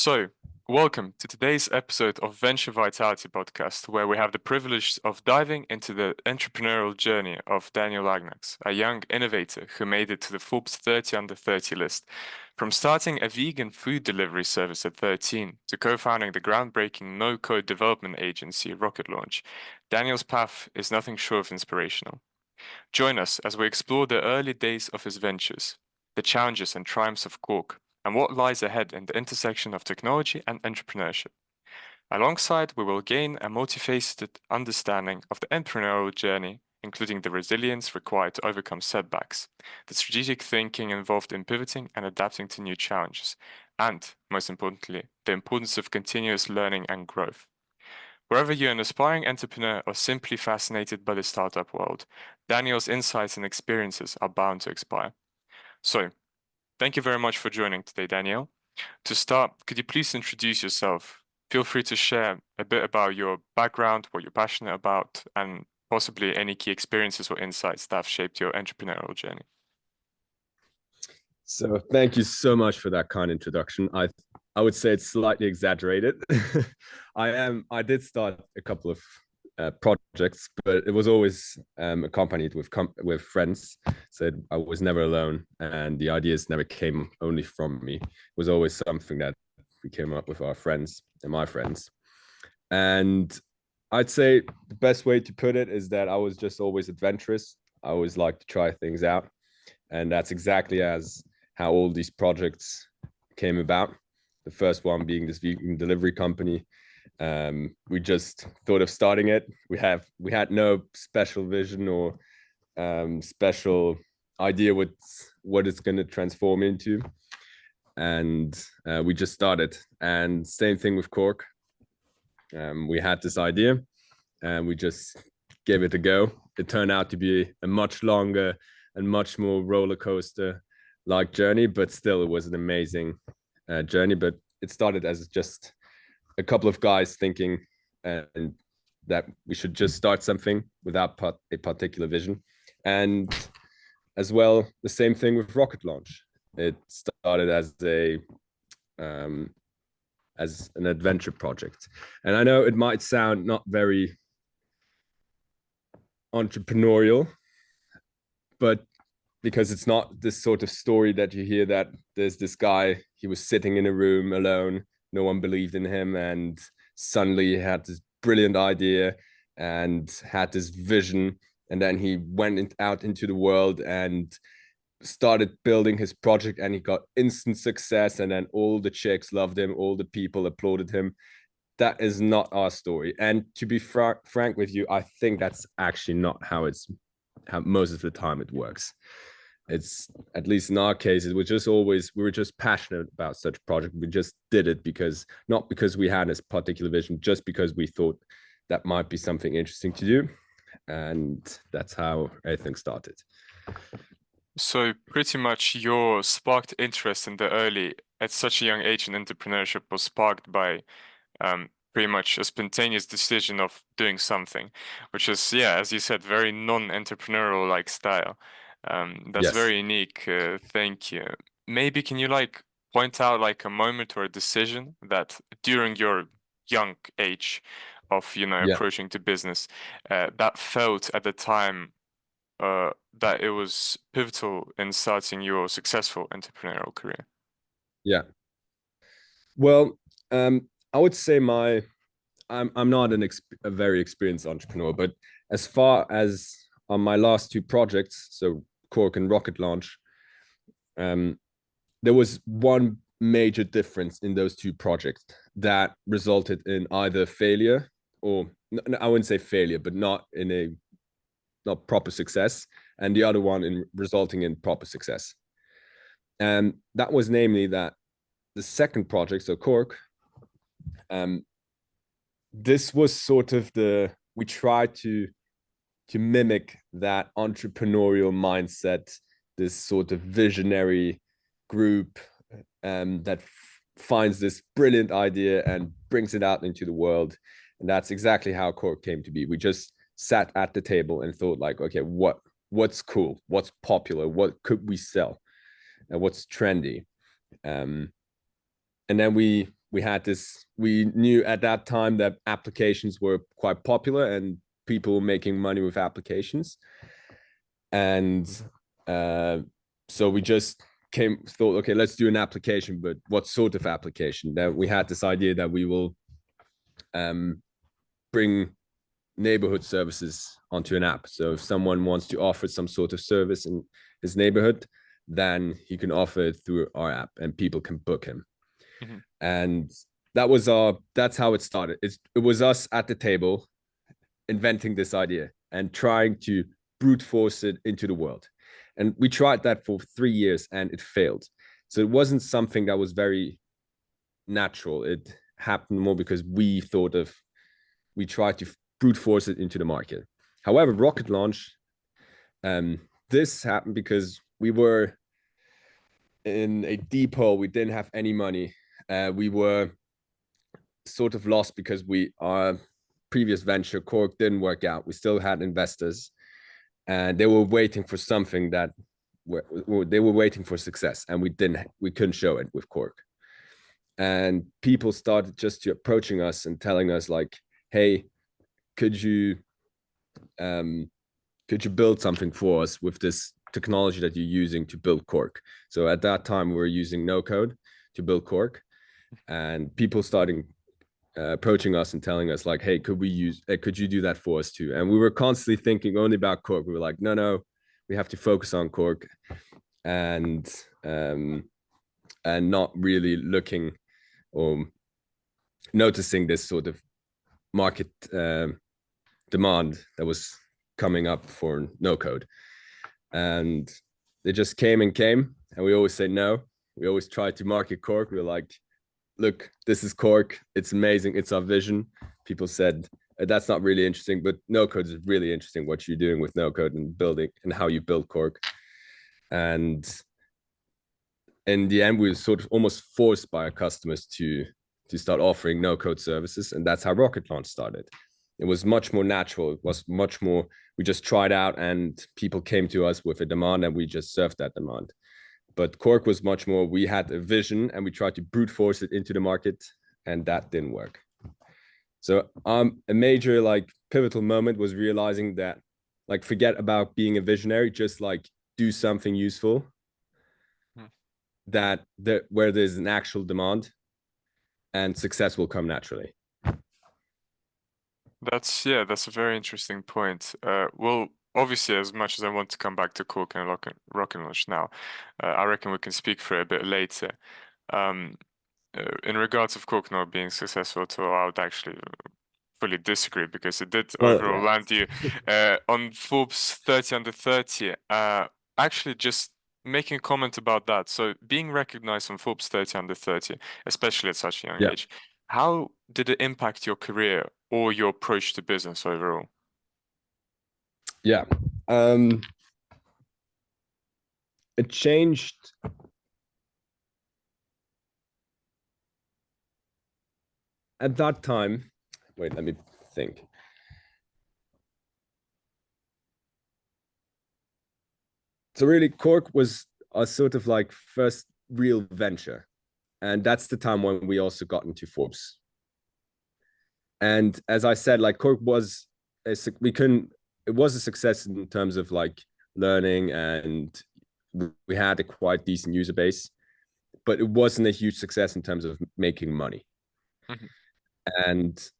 So, welcome to today's episode of Venture Vitality Podcast, where we have the privilege of diving into the entrepreneurial journey of Daniel Lagnaux, a young innovator who made it to the Forbes 30 under 30 list. From starting a vegan food delivery service at 13 to co-founding the groundbreaking no-code development agency Rocket Launch, Daniel's path is nothing short of inspirational. Join us as we explore the early days of his ventures, the challenges and triumphs of KORK, and what lies ahead in the intersection of technology and entrepreneurship. Alongside, we will gain a multifaceted understanding of the entrepreneurial journey, including the resilience required to overcome setbacks, the strategic thinking involved in pivoting and adapting to new challenges, and, most importantly, the importance of continuous learning and growth. Whether you're an aspiring entrepreneur or simply fascinated by the startup world, Daniel's insights and experiences are bound to inspire. So, thank you very much for joining today, Daniel. To start, could you please introduce yourself? Feel free to share a bit about your background, what you're passionate about, and possibly any key experiences or insights that have shaped your entrepreneurial journey. So thank you so much for that kind introduction. I would say it's slightly exaggerated. I did start a couple of projects, but it was always accompanied with friends. So I was never alone, and the ideas never came only from me. It was always something that we came up with our friends and my friends. And I'd say the best way to put it is that I was just always adventurous. I always liked to try things out, and that's exactly as how all these projects came about. The first one being this vegan delivery company. We just thought of starting it. We had no special vision or special idea what it's going to transform into, and we just started. And same thing with KORK. We had this idea, and we just gave it a go. It turned out to be a much longer and much more roller coaster like journey, but still it was an amazing journey. But it started as just a couple of guys thinking and that we should just start something without a particular vision. And as well, the same thing with Rocket Launch. It started as an adventure project. And I know it might sound not very entrepreneurial, but because it's not this sort of story that you hear that there's this guy, he was sitting in a room alone, no one believed in him, and suddenly he had this brilliant idea and had this vision, and then he went out into the world and started building his project, and he got instant success, and then all the chicks loved him, all the people applauded him. That is not our story. And to be frank with you, I think that's actually not how most of the time it works. It's, at least in our case, we were just passionate about such project. We just did it not because we had this particular vision, just because we thought that might be something interesting to do. And that's how everything started. So pretty much your sparked interest at such a young age in entrepreneurship was sparked by pretty much a spontaneous decision of doing something, which is, yeah, as you said, very non-entrepreneurial like style. That's Yes. very unique. Thank you. Maybe can you point out a moment or a decision that during your young age of approaching to business that felt at the time that it was pivotal in starting your successful entrepreneurial career? Yeah. Well, I would say I'm not a very experienced entrepreneur, but as far as on my last two projects, so KORK and Rocket Launch, there was one major difference in those two projects that resulted in either failure or, I wouldn't say failure, but not proper success, and the other one in resulting in proper success. And that was namely that the second project, so KORK, this was sort of we tried to mimic that entrepreneurial mindset, this sort of visionary group that finds this brilliant idea and brings it out into the world. And that's exactly how KORK came to be. We just sat at the table and thought okay, what's cool, what's popular, what could we sell, and what's trendy. And then we we knew at that time that applications were quite popular and people were making money with applications. And so we just thought, okay, let's do an application, but what sort of application? That we had this idea that we will bring neighborhood services onto an app. So if someone wants to offer some sort of service in his neighborhood, then he can offer it through our app and people can book him. Mm-hmm. And that's how it started. It was us at the table inventing this idea and trying to brute force it into the world. And we tried that for 3 years and it failed. So it wasn't something that was very natural. It happened more because we tried to brute force it into the market. However, Rocket Launch, this happened because we were in a deep hole. We didn't have any money. We were sort of lost because our previous venture, KORK, didn't work out. We still had investors and they were waiting for something they were waiting for success, and we couldn't show it with KORK. And people started just approaching us and telling us like, hey, could you build something for us with this technology that you're using to build KORK? So at that time we were using no code to build KORK, and people starting approaching us and telling us like, hey, could you do that for us too? And we were constantly thinking only about KORK. We were like, no, we have to focus on KORK, and not really looking or noticing this sort of market demand that was coming up for no code. And they just came, and we always say no. We always try to market KORK. We're like, look, this is KORK. It's amazing. It's our vision. People said, that's not really interesting, but no code is really interesting, what you're doing with no code and building and how you build KORK. And in the end, we were sort of almost forced by our customers to start offering no code services. And that's how Rocket Launch started. It was much more natural. It was much more, we just tried out and people came to us with a demand and we just served that demand. But KORK was much more, we had a vision and we tried to brute force it into the market, and that didn't work. So a major like pivotal moment was realizing that like, forget about being a visionary, just like do something useful where there's an actual demand, and success will come naturally. That's a very interesting point. Well, obviously, as much as I want to come back to KORK and Rocket Launch now, I reckon we can speak for it a bit later. In regards of KORK not being successful at all, I would actually fully disagree, because it did overall land you on Forbes 30 under 30. Actually, just making a comment about that. So being recognized on Forbes 30 under 30, especially at such a young age, how did it impact your career or your approach to business overall? Yeah. It changed. At that time, wait, let me think. So really, KORK was a sort of like first real venture. And that's the time when we also got into Forbes. And as I said, like KORK was, it was a success in terms of like learning, and we had a quite decent user base, but it wasn't a huge success in terms of making money. Mm-hmm. And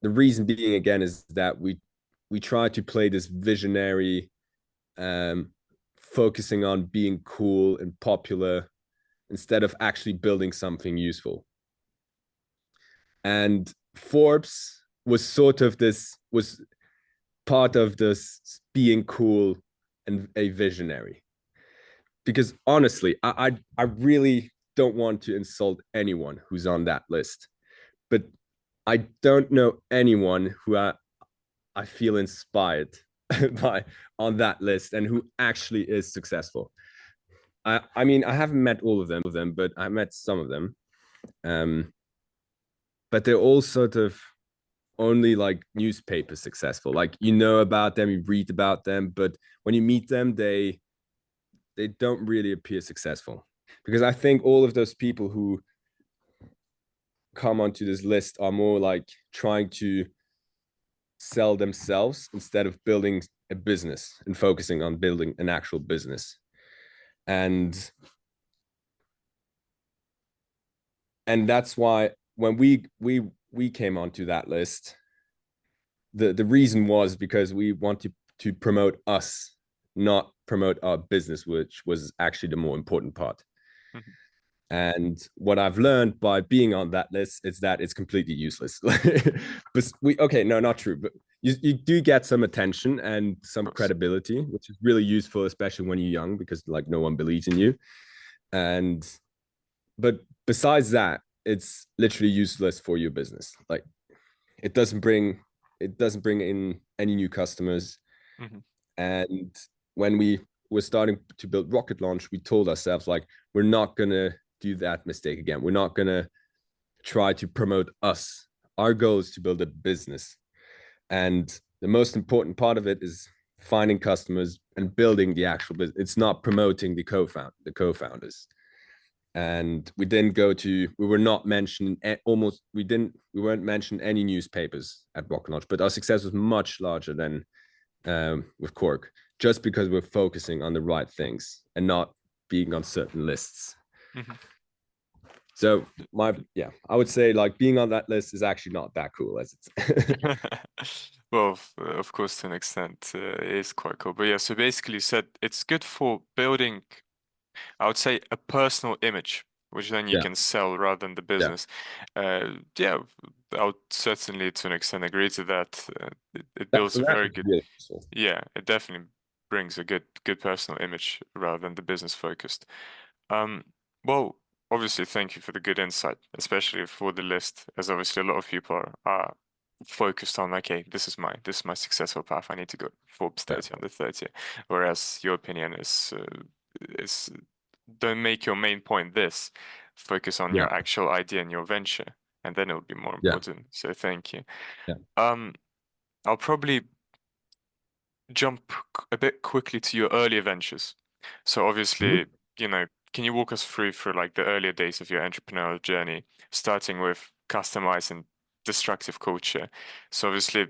the reason being, again, is that we tried to play this visionary, focusing on being cool and popular instead of actually building something useful. And Forbes was part of this being cool and a visionary. Because honestly, I really don't want to insult anyone who's on that list, but I don't know anyone who I feel inspired by on that list and who actually is successful. I mean, I haven't met all of them, but I met some of them. But they're all sort of only like newspaper successful. Like, you know about them, you read about them, but when you meet them, they don't really appear successful. Because I think all of those people who come onto this list are more like trying to sell themselves instead of building a business and focusing on building an actual business. And that's why when we came onto that list, the reason was because we wanted to promote us, not promote our business, which was actually the more important part. Mhm. And what I've learned by being on that list is that it's completely useless. But okay, no, not true. But you do get some attention and some Of course. credibility, which is really useful, especially when you're young, because like no one believes in you. And but besides that, it's literally useless for your business. Like it doesn't bring in any new customers. Mhm. And when we were starting to build Rocket Launch, we told ourselves like we're not gonna do that mistake again. We're not gonna try to promote us. Our goal is to build a business, and the most important part of it is finding customers and building the actual business. It's not promoting the co-founders. And we were not mentioned we weren't mentioned any newspapers at Rocket Launch, but our success was much larger than with KORK, just because we're focusing on the right things and not being on certain lists. Mhm. So I would say like being on that list is actually not that cool as it's. Well, of course, to an extent, it is quite cool. But yeah, so basically, you said it's good for building, I would say, a personal image, which then you Yeah, can sell rather than the yeah, business. Yeah, I would certainly, to an extent, agree to that. It that's builds a that's very good, really useful. yeah, it definitely brings a good personal image rather than the business focused. Um, well, obviously, thank you for the good insight, especially for the list, as obviously a lot of people are focused on, okay, this is my successful path. I need to go Forbes Yeah, 30 under 30. Whereas your opinion is don't make your main point this. Focus on yeah, your actual idea and your venture, and then it'll be more yeah, important. So thank you. yeah. Um, I'll probably jump a bit quickly to your earlier ventures. So Mhm. obviously, can you walk us through for like the earlier days of your entrepreneurial journey, starting with Customize and Destructive Culture? So obviously,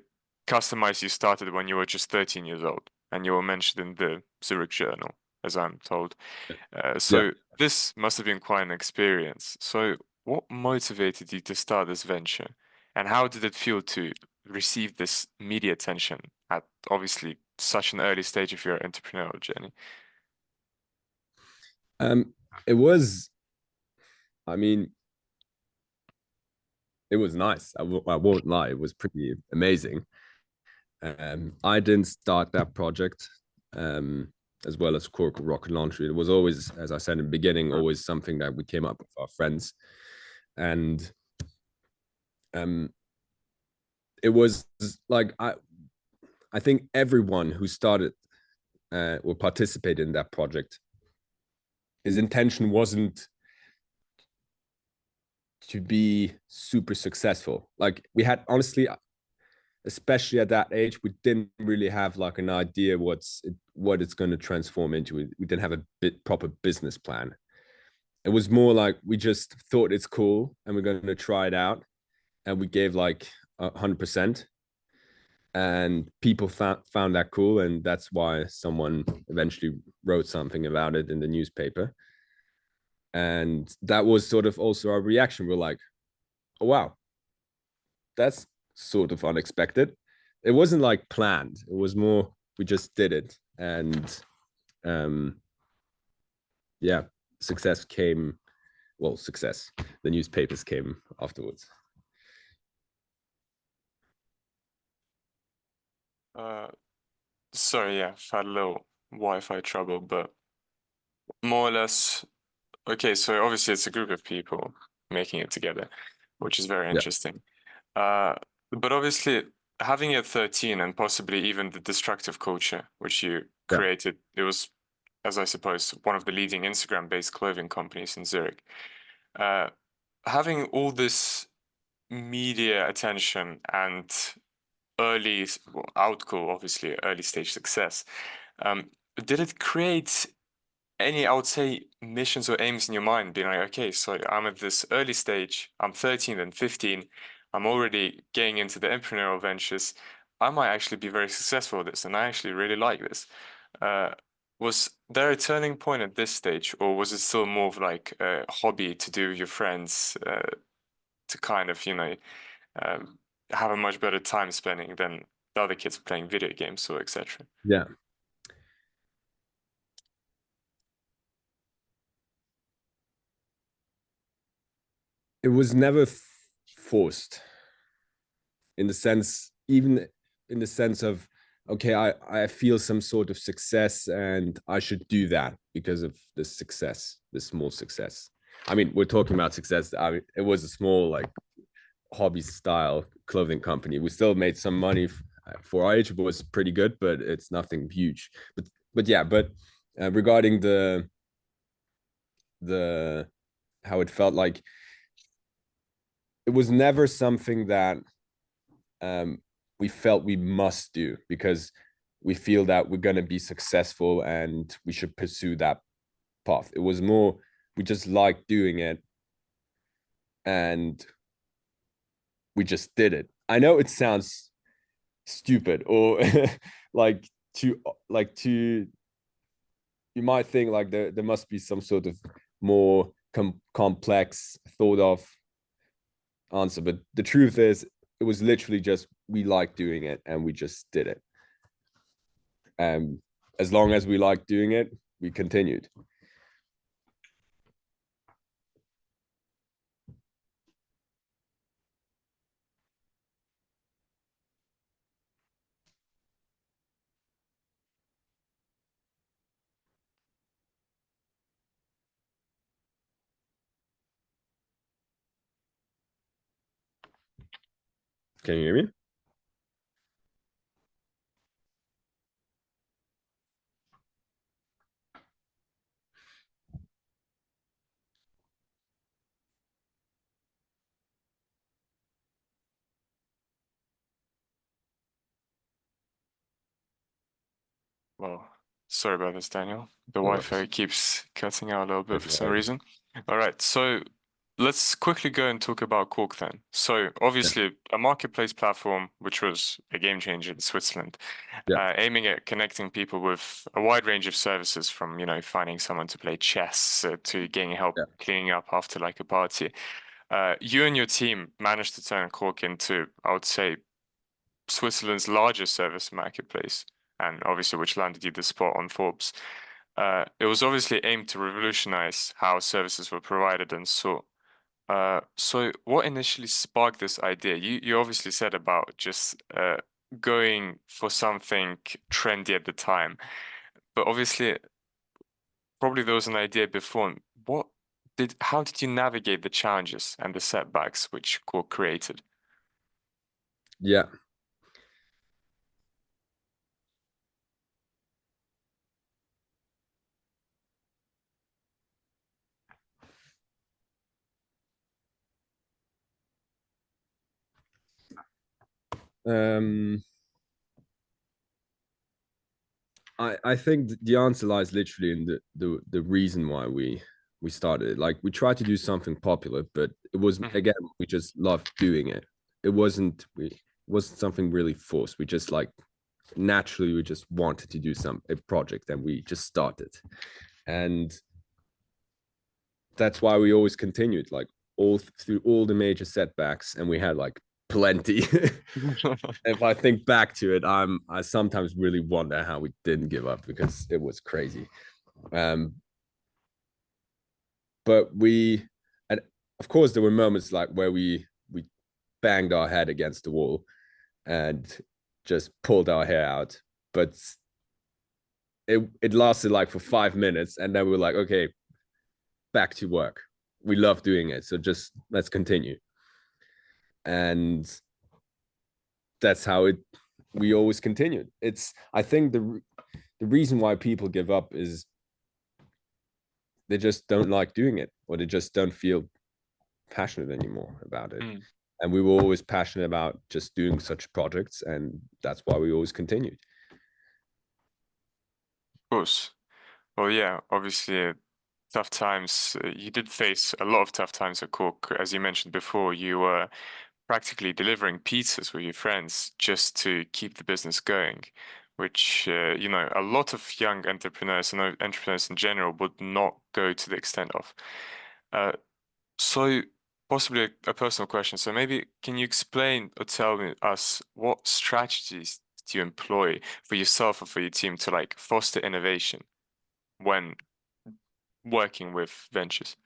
Customize you started when you were just 13 years old, and you were mentioned in the Zurich Journal, as I'm told. Yeah. So this must have been quite an experience. So what motivated you to start this venture, and how did it feel to receive this media attention at obviously such an early stage of your entrepreneurial journey? Um, it was, I mean, it was nice. I won't lie. It was pretty amazing. I didn't start that project, um, as well as KORK Rocket Launcher. It was always, as I said in the beginning, always something that we came up with our friends. And um, it was like, I think everyone who started or participated in that project, his intention wasn't to be super successful. Like we had, honestly, especially at that age, we didn't really have like an idea what it's going to transform into. We didn't have a proper business plan. It was more like we just thought it's cool and we're going to try it out, and we gave like 100%, and people found that cool, and that's why someone eventually wrote something about it in the newspaper. And that was sort of also our reaction. We're like, oh wow, that's sort of unexpected. It wasn't like planned. It was more we just did it, and um, yeah, success came. Well, success. The newspapers came afterwards. Uh, sorry, yeah, I've had a little Wi-Fi trouble, but more or less, okay, so obviously it's a group of people making it together, which is very Yeah, interesting. Uh, but obviously, having it at 13 and possibly even the destructive culture, which you yeah. created, it was, as I suppose, one of the leading Instagram-based clothing companies in Zurich. Uh, Having all this media attention and early outgo, obviously early stage success, um, did it create any, I would say, missions or aims in your mind, being like, okay, so I'm at this early stage, I'm 13 and 15, I'm already getting into the entrepreneurial ventures. I might actually be very successful at this, and I actually really like this. Uh, was there a turning point at this stage, or was it still more of like a hobby to do with your friends, to kind of, um, have a much better time spending than the other kids playing video games or etc.? Yeah. It was never forced, in the sense, even in the sense of, okay, I feel some sort of success and I should do that because of this success, this small success. I mean, we're talking about success. I mean, it was a small, like, hobby style clothing company. We still made some money for our age. It was pretty good, but it's nothing huge. But yeah, but regarding the how it felt, like, it was never something that um, we felt we must do because we feel that we're going to be successful and we should pursue that path. It was more, we just liked doing it and we just did it. I know it sounds stupid or like too, you might think like there must be some sort of more complex thought of answer, but the truth is it was literally just we liked doing it and we just did it. As long as we liked doing it, we continued. Can you hear me? Well, sorry about this, Daniel. The No Wi-Fi worries. keeps cutting out a little bit There's for no some worries. reason. All right, so let's quickly go and talk about KORK then. So Yeah, obviously a marketplace platform, which was a game changer in Switzerland, yeah, aiming at connecting people with a wide range of services from, finding someone to play chess, to getting help yeah, cleaning up after like a party. You and your team managed to turn KORK into, I would say, Switzerland's largest service marketplace, and obviously which landed you the spot on Forbes. It was obviously aimed to revolutionize how services were provided and sought. So what initially sparked this idea? You obviously said about just going for something trendy at the time, but obviously probably there was an idea before. How did you navigate the challenges and the setbacks which KORK created? yeah. Um, I think the answer lies literally in the reason why we started. Like, we tried to do something popular, but it was, Mhm. again, we just loved doing it. It wasn't something really forced. We just, like, naturally, we just wanted to do a project and we just started. And that's why we always continued, like, all through all the major setbacks, and we had like plenty. If I think back to it, I sometimes really wonder how we didn't give up because it was crazy. Um, but and of course, there were moments like where we banged our head against the wall and just pulled our hair out. But it lasted like for 5 minutes, and then we were like, okay, back to work. We love doing it, so just let's continue. And that's how it we always continued. It's, I think, the reason why people give up is they just don't like doing it, or they just don't feel passionate anymore about it. Mm, And we were always passionate about just doing such projects, and that's why we always continued. of course. Well, yeah, obviously, tough times. You did face a lot of tough times at KORK. As you mentioned before, you were practically delivering pizzas with your friends just to keep the business going, which, a lot of young entrepreneurs and entrepreneurs in general would not go to the extent of. Uh, so, possibly a personal question. So, maybe can you explain or tell us what strategies do you employ for yourself or for your team to like foster innovation when working with ventures?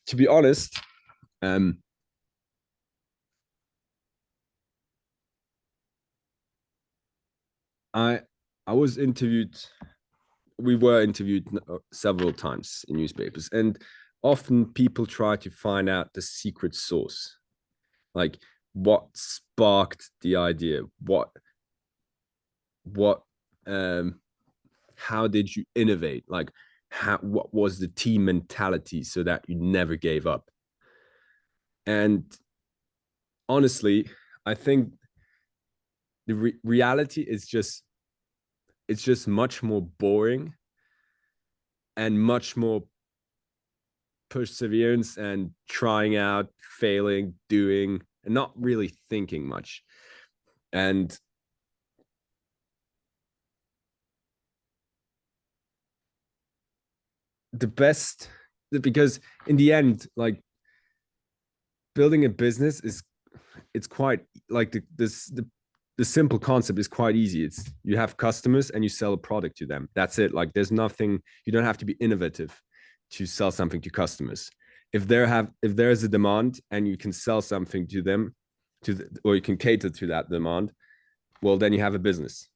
To be honest, um, I I was interviewed. We were interviewed several times in newspapers, and often people try to find out the secret sauce, like what sparked the idea, what how did you innovate, like what was the team mentality so that you never gave up. And honestly, I think the reality is just it's just much more boring and much more perseverance and trying out, failing, doing, and not really thinking much. And the best, because in the end, like building a business is, it's quite like the simple concept is quite easy. It's you have customers and you sell a product to them. That's it. Like there's nothing, you don't have to be innovative to sell something to customers. If there is a demand and you can sell something to them, or you can cater to that demand, well then you have a business.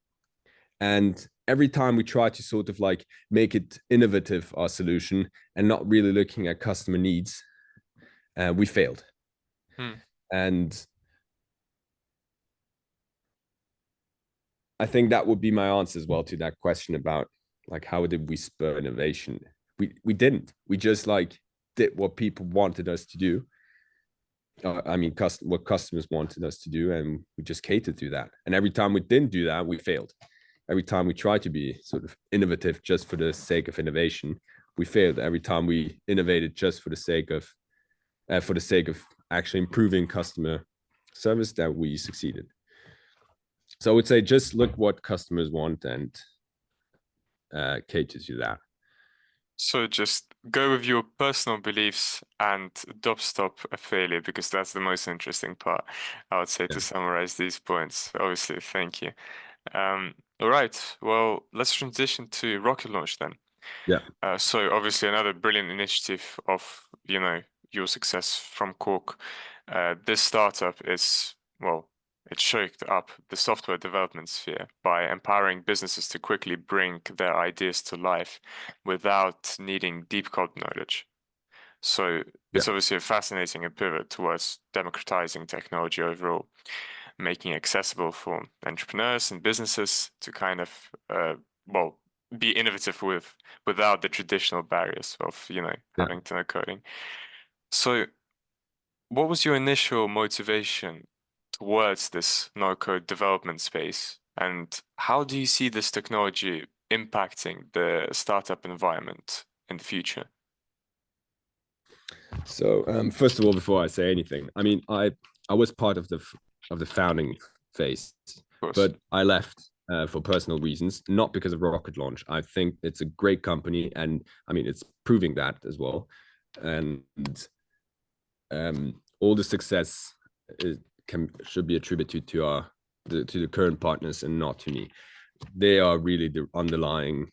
And every time we try to sort of like make it innovative, our solution, and not really looking at customer needs, we failed. Hmm. And I think that would be my answer as well to that question about like how did we spur innovation? We didn't. We just like did what people wanted us to do. I mean, what customers wanted us to do, and we just catered to that. And every time we didn't do that, we failed. Every time we tried to be sort of innovative just for the sake of innovation, we failed. Every time we innovated just for the sake of actually improving customer service, that we succeeded. So I would say just look what customers want and cater to that. So just go with your personal beliefs and don't stop a failure because that's the most interesting part, I would say, to Yeah, summarize these points. Obviously, thank you. All right, well, let's transition to rocket launch then. yeah, So obviously another brilliant initiative of, your success from KORK. This startup is, well, it shaped up the software development sphere by empowering businesses to quickly bring their ideas to life without needing deep code knowledge. So yeah, it's obviously a fascinating pivot towards democratizing technology overall, making it accessible for entrepreneurs and businesses to kind of, well, be innovative without the traditional barriers of, yeah. having to know coding. So what was your initial motivation towards this no-code development space, and how do you see this technology impacting the startup environment in the future? So first of all, before I say anything, I mean, I was part of the founding phase, Of course. but I left for personal reasons, not because of rocket launch. I think it's a great company, and I mean, it's proving that as well. And all the success should be attributed to to the current partners and not to me. They are really the underlying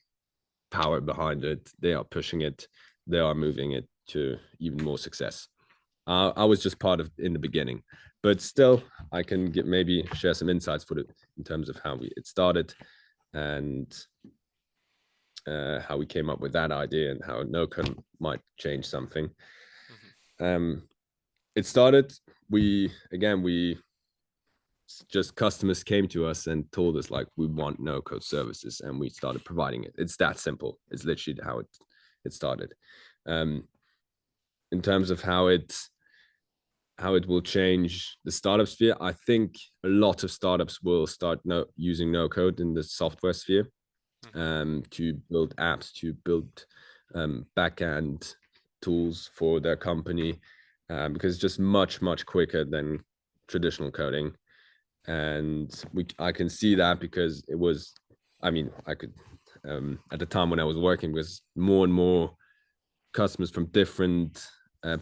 power behind it. They are pushing it. They are moving it to even more success. I was just part of in the beginning, but still, I can maybe share some insights in terms of how it started and how we came up with that idea and how no code might change something. Mhm. Um, it started. We just customers came to us and told us like we want no code services, and we started providing it. It's that simple. It's literally how it started. um in terms of how it how it will change the startup sphere. I think a lot of startups will start using no code in the software sphere, to build apps, to build backend tools for their company, because it's just much quicker than traditional coding. And I can see that because it was, I mean, I could, at the time when I was working, was more and more customers from different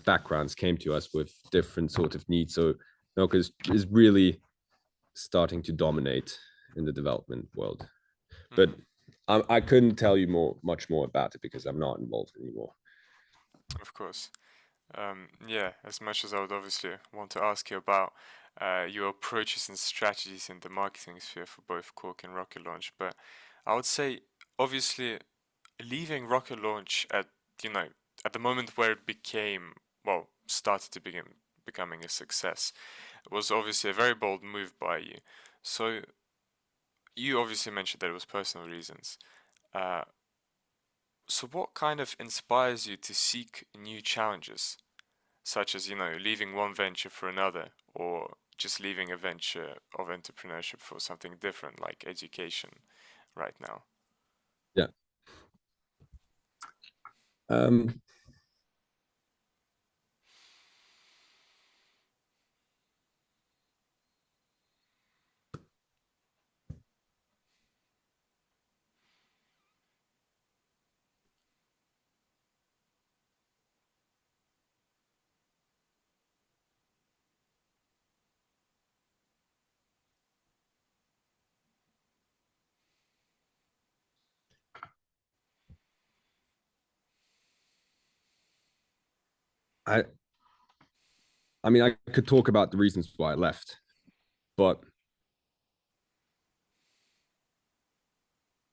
backgrounds came to us with different sort of needs. So Nokia is really starting to dominate in the development world. But I couldn't tell you much more about it because I'm not involved anymore. Of course. Yeah, as much as I would obviously want to ask you about your approaches and strategies in the marketing sphere for both KORK and Rocket Launch, but I would say obviously leaving Rocket Launch at at the moment where it started to becoming a success, was obviously a very bold move by you. So you obviously mentioned that it was personal reasons. Uh, so what kind of inspires you to seek new challenges, such as leaving one venture for another, or just leaving a venture of entrepreneurship for something different like education right now? Yeah. Um, I I mean, I could talk about the reasons why I left, but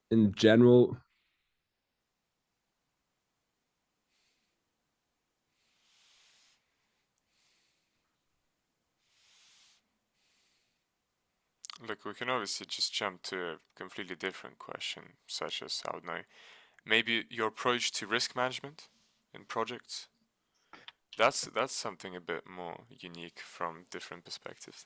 in general, Look, we can obviously just jump to a completely different question, such as, I don't know, maybe your approach to risk management in projects. That's something a bit more unique from different perspectives.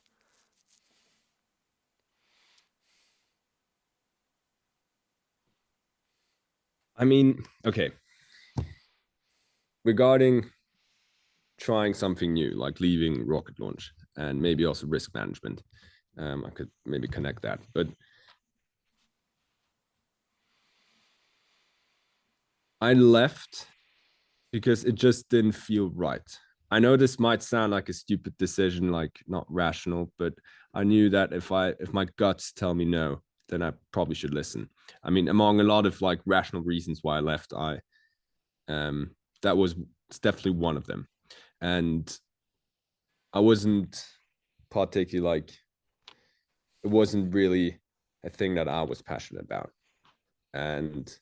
I mean, okay, regarding trying something new, like leaving Rocket Launch and maybe also risk management, I could maybe connect that. But I left because it just didn't feel right. I know this might sound like a stupid decision, like not rational, but I knew that if my guts tell me no, then I probably should listen. I mean, among a lot of like rational reasons why I left, um that was definitely one of them. And I wasn't particularly like, it wasn't really a thing that I was passionate about. And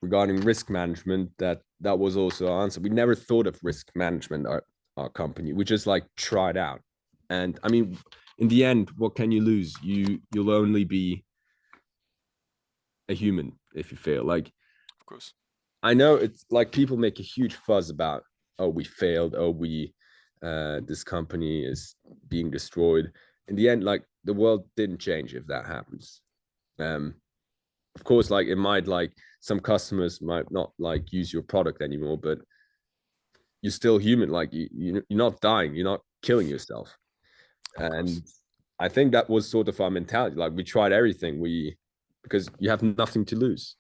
regarding risk management, that was also our answer. We never thought of risk management, our company. We just like tried out. And I mean, in the end, what can you lose? You'll only be a human if you fail. Like, Of course. I know it's like people make a huge fuzz about, oh, we failed, oh, we this company is being destroyed. In the end, like the world didn't change if that happens. um of course, like it might, like some customers might not like use your product anymore, but you're still human. Like you're not dying, you're not killing yourself. Of course. And I think that was sort of our mentality. Like we tried everything, we because you have nothing to lose,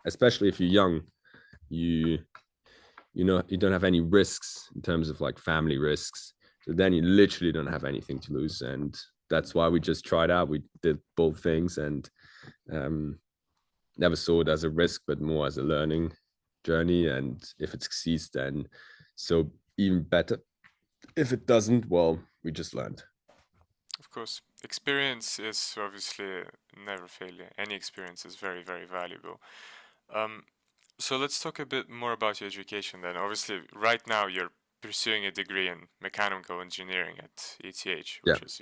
especially if you're young. You you know you don't have any risks in terms of like family risks, so then you literally don't have anything to lose. And that's why we just tried out, we did both things, and um never saw it as a risk, but more as a learning journey. And if it succeeds, then so even better. If it doesn't, well, we just learned. Of course. Experience is obviously never failure. Any experience is very, very valuable. Um, so let's talk a bit more about your education then. Obviously, right now you're pursuing a degree in mechanical engineering at ETH, Yeah. which is,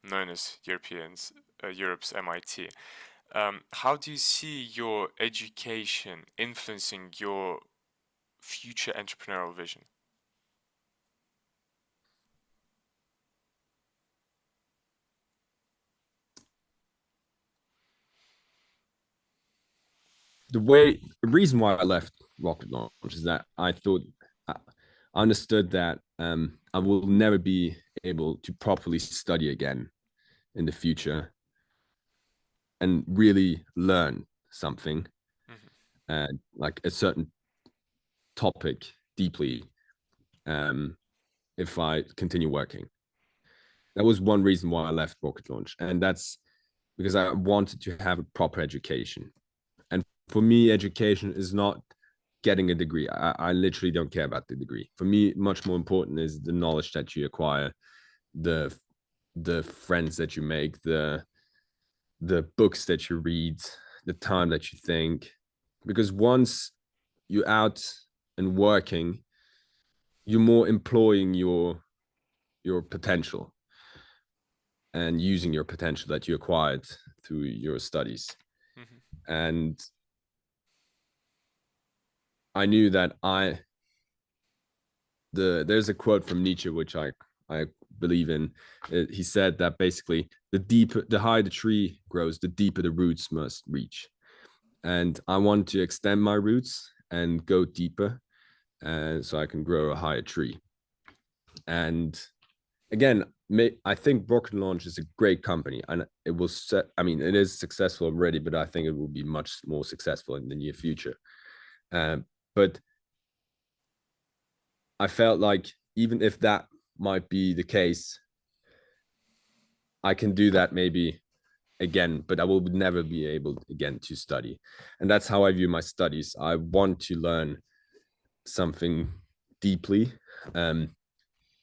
known as Europe's MIT. How do you see your education influencing your future entrepreneurial vision? the reason why I left Rocket Launch is that I thought I understood that I will never be able to properly study again in the future and really learn something, and like a certain topic deeply, if I continue working. That was one reason why I left Rocket Launch, and that's because I wanted to have a proper education. And for me, education is not getting a degree. I literally don't care about the degree. For me, much more important is the knowledge that you acquire, the the friends that you make, the books that you read, the time that you think. Because once you're out and working, you're more employing your potential and using your potential that you acquired through your studies. And I knew that there's a quote from Nietzsche which I believe in. He said that basically the higher the tree grows, the deeper the roots must reach. And I want to extend my roots and go deeper, and so I can grow a higher tree. And again, I think Rocket Launch is a great company, and it will set. I mean, it is successful already, but I think it will be much more successful in the near future. But I felt like even if that might be the case, I can do that maybe again, but I will never be able again to study. And that's how I view my studies. I want to learn something deeply.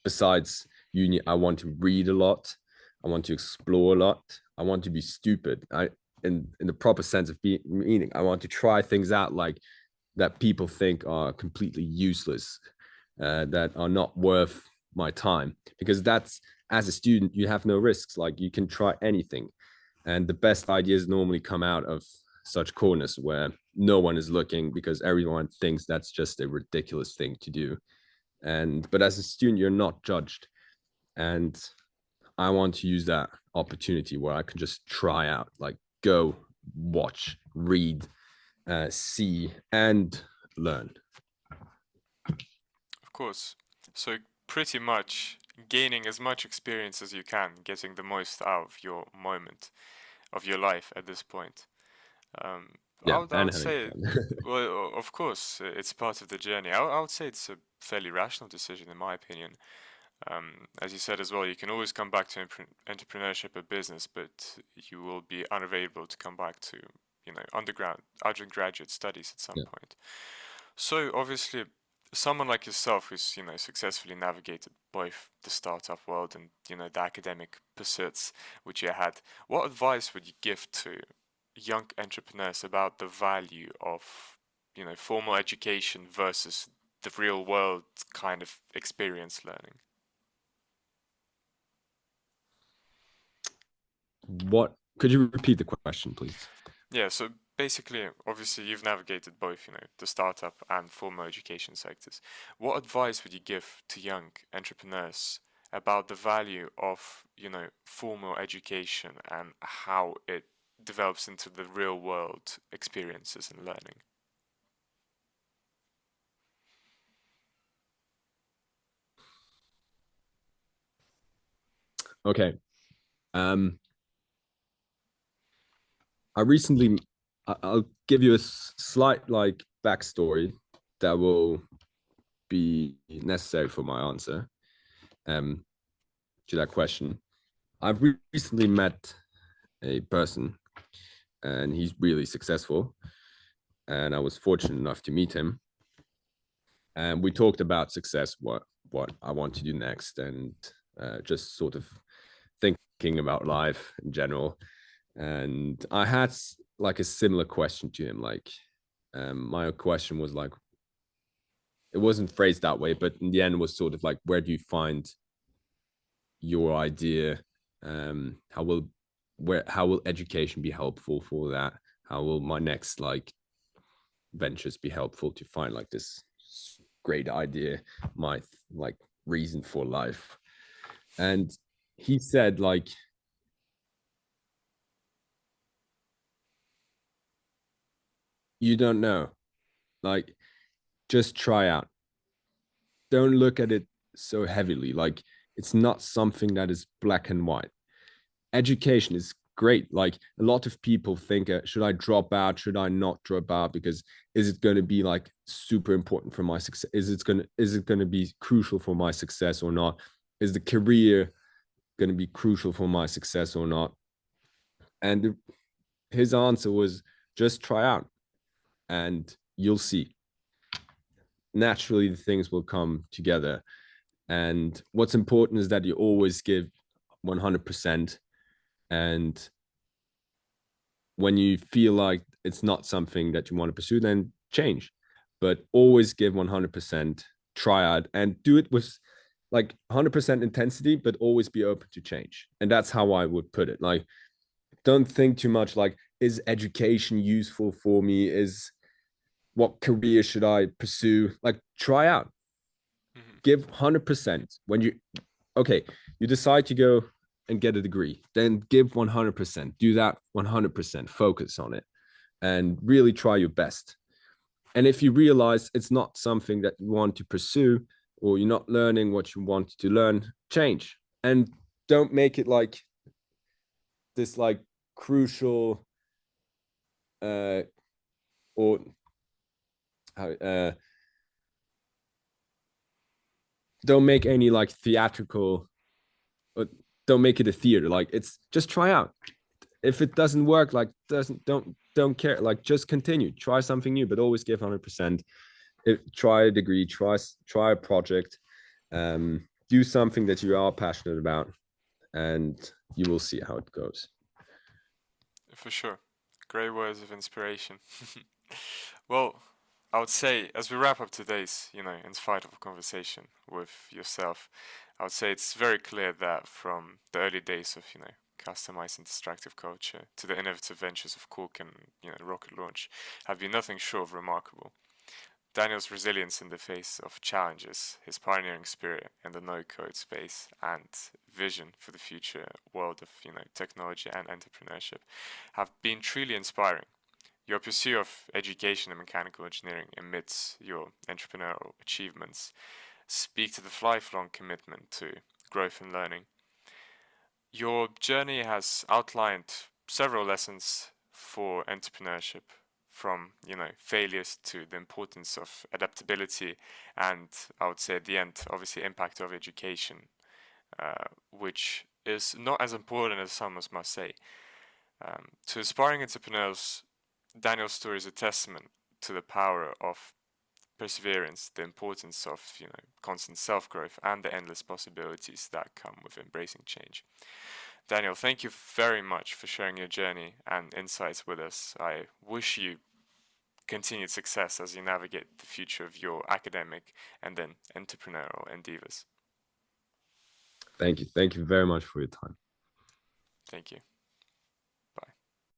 Besides uni, I want to read a lot. I want to explore a lot. I want to be stupid. In the proper sense of meaning, I want to try things out like that people think are completely useless, that are not worth my time. Because that's, as a student, you have no risks. Like, you can try anything, and the best ideas normally come out of such corners where no one is looking, because everyone thinks that's just a ridiculous thing to do. But as a student, you're not judged, and I want to use that opportunity where I can just try out, like, go, watch, read, see, and learn. Of course. So pretty much gaining as much experience as you can, getting the most out of your moment of your life at this point. Um, Yeah, I and would having say, fun. well, of course, it's part of the journey. I would say it's a fairly rational decision, in my opinion. As you said as well, you can always come back to entrepreneurship or business, but you will be unavailable to come back to, undergraduate studies at some Yeah. point. So obviously, someone like yourself who's, successfully navigated both the startup world and, the academic pursuits which you had, what advice would you give to young entrepreneurs about the value of, formal education versus the real world kind of experience learning? What could you repeat the question, please? Yeah, so basically, obviously, you've navigated both, the startup and formal education sectors. What advice would you give to young entrepreneurs about the value of, formal education and how it develops into the real world experiences and learning? Okay. Um, I recently, I'll give you a slight like backstory that will be necessary for my answer um, to that question. I've recently met a person, and he's really successful, and I was fortunate enough to meet him. And we talked about success, what I want to do next, and just sort of thinking about life in general. And I had like a similar question to him. Like, my question was like, it wasn't phrased that way, but in the end was sort of like, where do you find your idea? How will education be helpful for that? How will my next like ventures be helpful to find like this great idea, my like reason for life? And he said like, you don't know. Like, just try out. Don't look at it so heavily. Like, it's not something that is black and white. Education is great. Like, a lot of people think, should I drop out? Should I not drop out? Because is it going to be like super important for my success? Is it going to be crucial for my success or not? Is the career going to be crucial for my success or not? And his answer was, just try out and you'll see. Naturally, the things will come together. And what's important is that you always give 100%. And when you feel like it's not something that you want to pursue, then change. But always give 100%, try out, and do it with like 100% intensity, but always be open to change. And that's how I would put it. Like, don't think too much like, is education useful for me? What career should I pursue? Like, try out, give 100%. When you decide to go and get a degree, then give 100%. Do that 100%. Focus on it and really try your best. And if you realize it's not something that you want to pursue, or you're not learning what you want to learn, change. And don't make it like this like crucial or don't make any like theatrical, or don't make it a theater. Like, it's just try out. If it doesn't work, like, don't care. Like, just continue, try something new, but always give 100%. Try a degree, try a project, do something that you are passionate about, and you will see how it goes. For sure. Great words of inspiration. Well, I would say as we wrap up today's, insightful conversation with yourself, I would say it's very clear that from the early days of, customized and distractive culture to the innovative ventures of KORK and, rocket launch have been nothing short of remarkable. Daniel's resilience in the face of challenges, his pioneering spirit in the no-code space, and vision for the future world of technology and entrepreneurship have been truly inspiring. Your pursuit of education and mechanical engineering amidst your entrepreneurial achievements speak to the lifelong commitment to growth and learning. Your journey has outlined several lessons for entrepreneurship, from failures to the importance of adaptability, and I would say at the end, obviously, impact of education, which is not as important as some must say. To aspiring entrepreneurs, Daniel's story is a testament to the power of perseverance, the importance of constant self-growth, and the endless possibilities that come with embracing change. Daniel, thank you very much for sharing your journey and insights with us. I wish you continued success as you navigate the future of your academic and then entrepreneurial endeavors. Thank you very much for your time. Thank you.